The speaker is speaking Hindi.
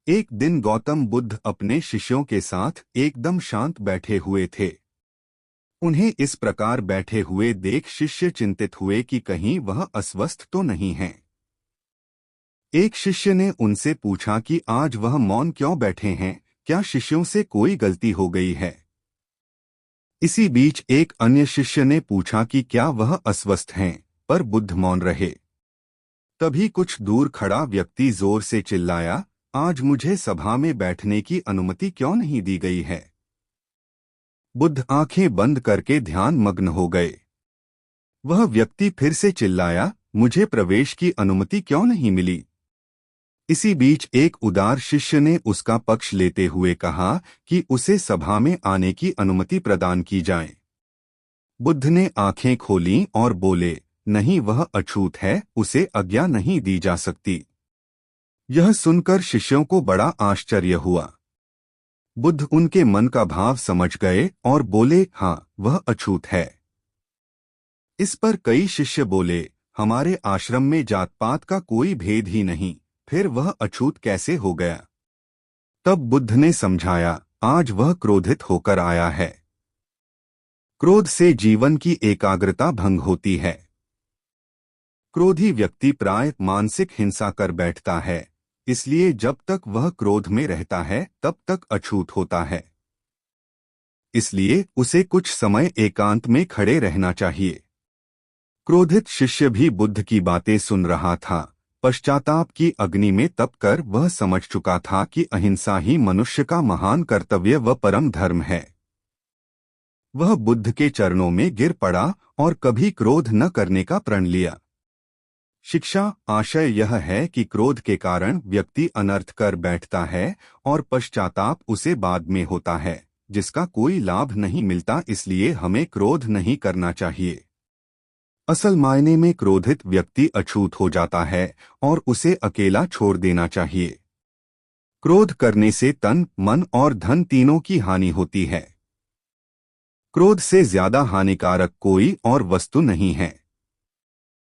एक दिन गौतम बुद्ध अपने शिष्यों के साथ एकदम शांत बैठे हुए थे। उन्हें इस प्रकार बैठे हुए देख शिष्य चिंतित हुए कि कहीं वह अस्वस्थ तो नहीं हैं। एक शिष्य ने उनसे पूछा कि आज वह मौन क्यों बैठे हैं, क्या शिष्यों से कोई गलती हो गई है। इसी बीच एक अन्य शिष्य ने पूछा कि क्या वह अस्वस्थ हैं, पर बुद्ध मौन रहे। तभी कुछ दूर खड़ा व्यक्ति जोर से चिल्लाया, आज मुझे सभा में बैठने की अनुमति क्यों नहीं दी गई है। बुद्ध आंखें बंद करके ध्यान मग्न हो गए। वह व्यक्ति फिर से चिल्लाया, मुझे प्रवेश की अनुमति क्यों नहीं मिली। इसी बीच एक उदार शिष्य ने उसका पक्ष लेते हुए कहा कि उसे सभा में आने की अनुमति प्रदान की जाए। बुद्ध ने आंखें खोलीं और बोले, नहीं, वह अछूत है, उसे आज्ञा नहीं दी जा सकती। यह सुनकर शिष्यों को बड़ा आश्चर्य हुआ। बुद्ध उनके मन का भाव समझ गए और बोले, हाँ, वह अछूत है। इस पर कई शिष्य बोले, हमारे आश्रम में जात पात का कोई भेद ही नहीं, फिर वह अछूत कैसे हो गया। तब बुद्ध ने समझाया, आज वह क्रोधित होकर आया है। क्रोध से जीवन की एकाग्रता भंग होती है। क्रोधी व्यक्ति प्राय मानसिक हिंसा कर बैठता है, इसलिए जब तक वह क्रोध में रहता है तब तक अछूत होता है। इसलिए उसे कुछ समय एकांत में खड़े रहना चाहिए। क्रोधित शिष्य भी बुद्ध की बातें सुन रहा था। पश्चाताप की अग्नि में तपकर वह समझ चुका था कि अहिंसा ही मनुष्य का महान कर्तव्य व परम धर्म है। वह बुद्ध के चरणों में गिर पड़ा और कभी क्रोध न करने का प्रण लिया। शिक्षा आशय यह है कि क्रोध के कारण व्यक्ति अनर्थ कर बैठता है और पश्चाताप उसे बाद में होता है, जिसका कोई लाभ नहीं मिलता। इसलिए हमें क्रोध नहीं करना चाहिए। असल मायने में क्रोधित व्यक्ति अछूत हो जाता है और उसे अकेला छोड़ देना चाहिए। क्रोध करने से तन, मन और धन तीनों की हानि होती है। क्रोध से ज्यादा हानिकारक कोई और वस्तु नहीं है।